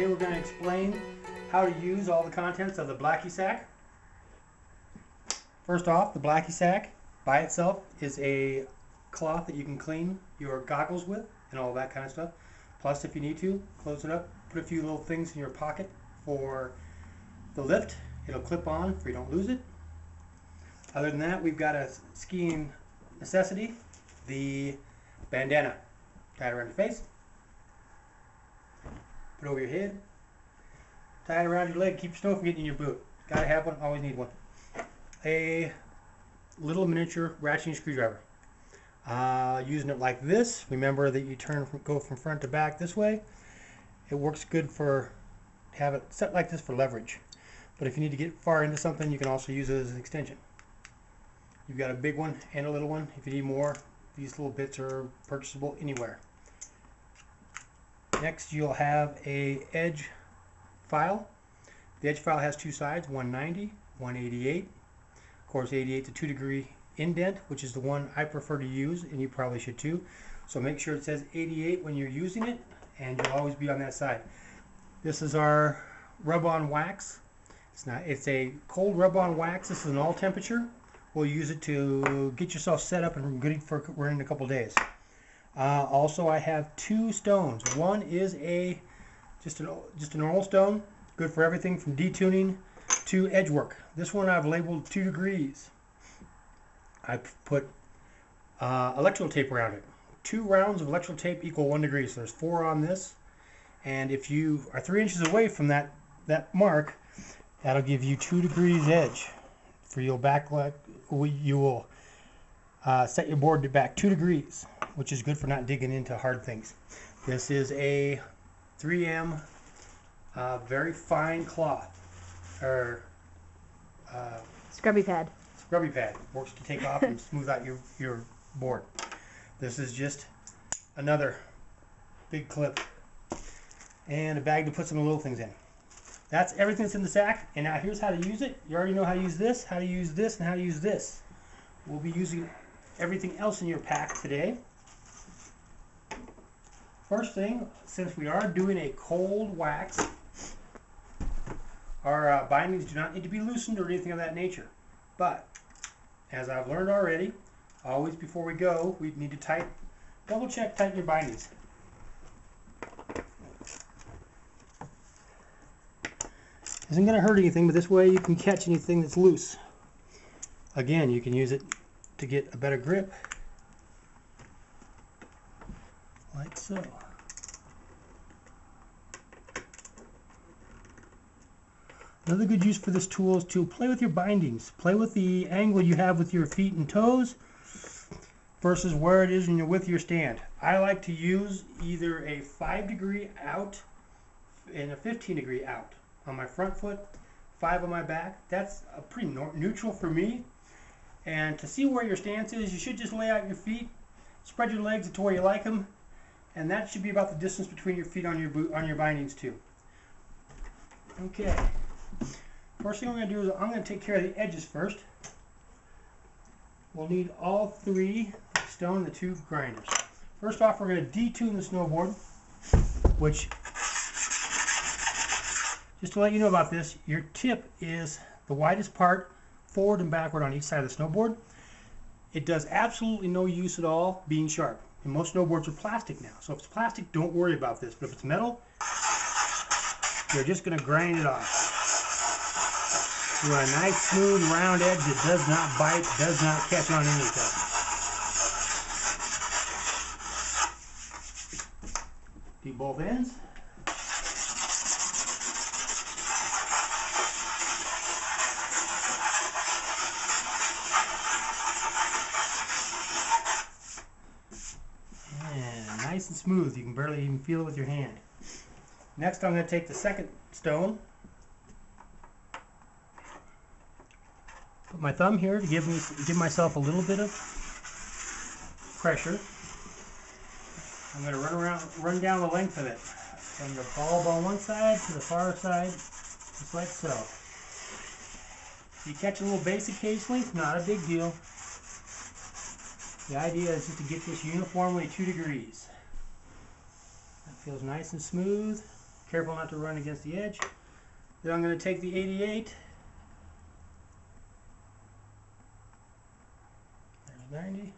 Today we're going to explain how to use all the contents of the Blacky Sack. First off, the Blacky Sack by itself is a cloth that you can clean your goggles with and all that kind of stuff. Plus, if you need to, close it up, put a few little things in your pocket for the lift. It'll clip on so you don't lose it. Other than that, we've got a skiing necessity, the bandana. Tie it around your face, put it over your head, tie it around your leg, keep snow from getting in your boot. Gotta have one, always need one. A little miniature ratcheting screwdriver. Using it like this, remember that you go from front to back this way. It works good for, have it set like this for leverage. But if you need to get far into something, you can also use it as an extension. You've got a big one and a little one. If you need more, these little bits are purchasable anywhere. Next, you'll have a edge file. The edge file has two sides, 190, 188. Of course, 88 is a 2-degree indent, which is the one I prefer to use, and you probably should too. So make sure it says 88 when you're using it, and you'll always be on that side. This is our rub-on wax. It's a cold rub-on wax. This is an all temperature. We'll use it to get yourself set up and good for running a couple days. Also, I have two stones. One is just a normal stone, good for everything from detuning to edge work. This one I've labeled 2 degrees. I put electrical tape around it. 2 rounds of electrical tape equal 1 degree. So there's 4 on this, and if you are 3 inches away from that mark, that'll give you 2 degrees edge. For your back leg, you will set your board back 2 degrees, which is good for not digging into hard things. This is a 3M very fine cloth, or scrubby pad. Scrubby pad. Works to take off and smooth out your board. This is just another big clip and a bag to put some little things in. That's everything that's in the sack, and now here's how to use it. You already know how to use this, and how to use this. We'll be using everything else in your pack today. First thing, since we are doing a cold wax, our bindings do not need to be loosened or anything of that nature. But, as I've learned already, always before we go, we need to double check, tighten your bindings. Isn't going to hurt anything, but this way you can catch anything that's loose. Again, you can use it to get a better grip, like so. Another good use for this tool is to play with your bindings. Play with the angle you have with your feet and toes versus where it is when you're with your stand. I like to use either a 5-degree out and a 15-degree out. On my front foot, 5 on my back. That's a pretty neutral for me. And to see where your stance is, you should just lay out your feet, spread your legs to where you like them, and that should be about the distance between your feet on your bindings too. Okay. First thing I'm going to do is I'm going to take care of the edges first. We'll need all 3 stone and the 2 grinders. First off, we're going to detune the snowboard, which, just to let you know about this, your tip is the widest part forward and backward on each side of the snowboard. It does absolutely no use at all being sharp. And most snowboards are plastic now. So if it's plastic, don't worry about this. But if it's metal, you're just going to grind it off. You want a nice, smooth, round edge that does not bite, does not catch on anything. Do both ends. Nice and smooth. You can barely even feel it with your hand. Next, I'm going to take the second stone, put my thumb here to give myself a little bit of pressure. I'm going to run down the length of it from the bulb on one side to the far side, just like so. You catch a little base occasionally, not a big deal. The idea is just to get this uniformly 2 degrees. That feels nice and smooth. Careful not to run against the edge. Then I'm going to take the 88. There's 90.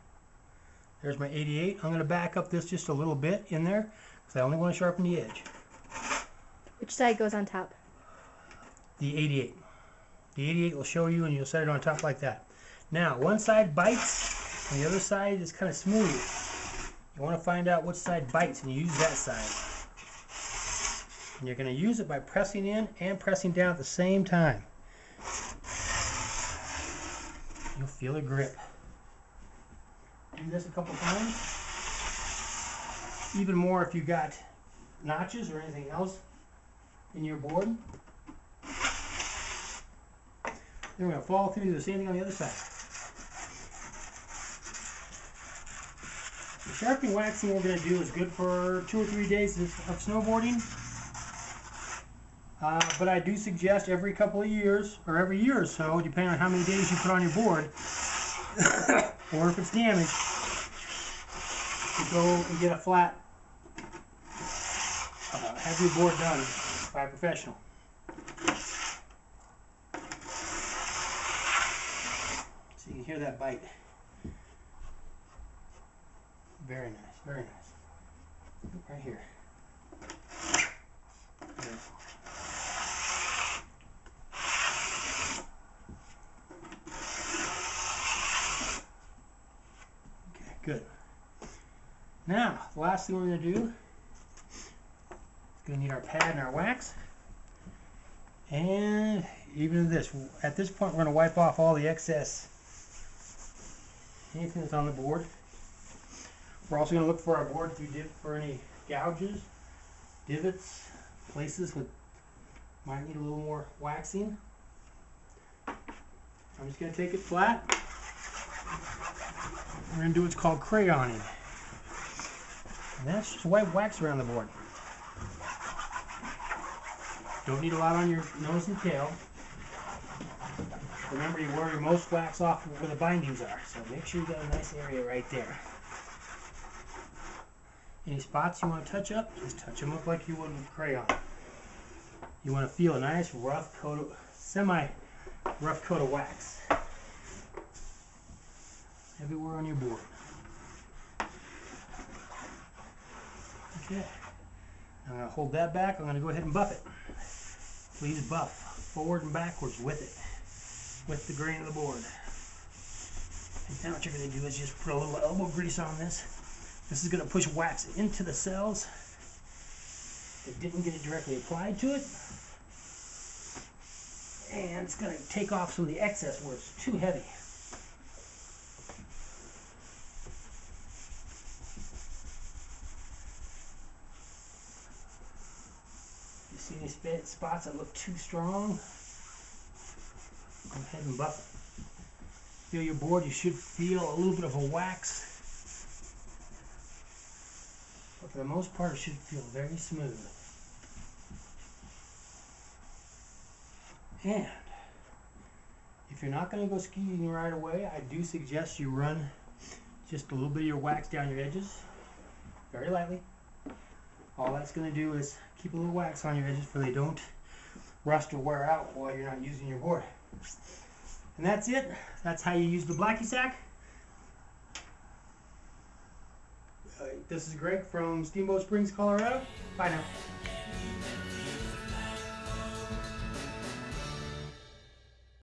There's my 88. I'm going to back up this just a little bit in there because I only want to sharpen the edge. Which side goes on top? The 88. The 88 will show you and you'll set it on top like that. Now, one side bites and the other side is kind of smooth. You want to find out which side bites and you use that side. And you're going to use it by pressing in and pressing down at the same time. You'll feel a grip. Do this a couple times. Even more if you got notches or anything else in your board. Then we're going to follow through, do the same thing on the other side. The sharpening waxing we're going to do is good for 2 or 3 days of snowboarding. But I do suggest every couple of years, or every year or so, depending on how many days you put on your board, or if it's damaged, to go and get a flat, have your board done by a professional. So you can hear that bite. Very nice, very nice. Right here. There. Okay, good. Now, the last thing we're going to do is going to need our pad and our wax. And even this, at this point, we're going to wipe off all the excess, anything that's on the board. We're also going to look for our board for any gouges, divots, places that might need a little more waxing. I'm just going to take it flat. We're going to do what's called crayoning. And that's just white wax around the board. Don't need a lot on your nose and tail. Remember, you wear your most wax off where the bindings are, so make sure you got a nice area right there. Any spots you want to touch up, just touch them up like you would with crayon. You want to feel a nice rough coat of, semi-rough coat of wax everywhere on your board. Okay, I'm going to hold that back. I'm going to go ahead and buff it. Please buff forward and backwards with it, with the grain of the board. And now what you're going to do is just put a little elbow grease on this. This is going to push wax into the cells that didn't get it directly applied to it. And it's going to take off some of the excess where it's too heavy. You see any spots that look too strong? Go ahead and buff it. Feel your board, you should feel a little bit of a wax. But for the most part, it should feel very smooth. And if you're not going to go skiing right away, I do suggest you run just a little bit of your wax down your edges, very lightly. All that's going to do is keep a little wax on your edges so they don't rust or wear out while you're not using your board. And that's it. That's how you use the Blacky Sack. This is Greg from Steamboat Springs, Colorado. Bye now.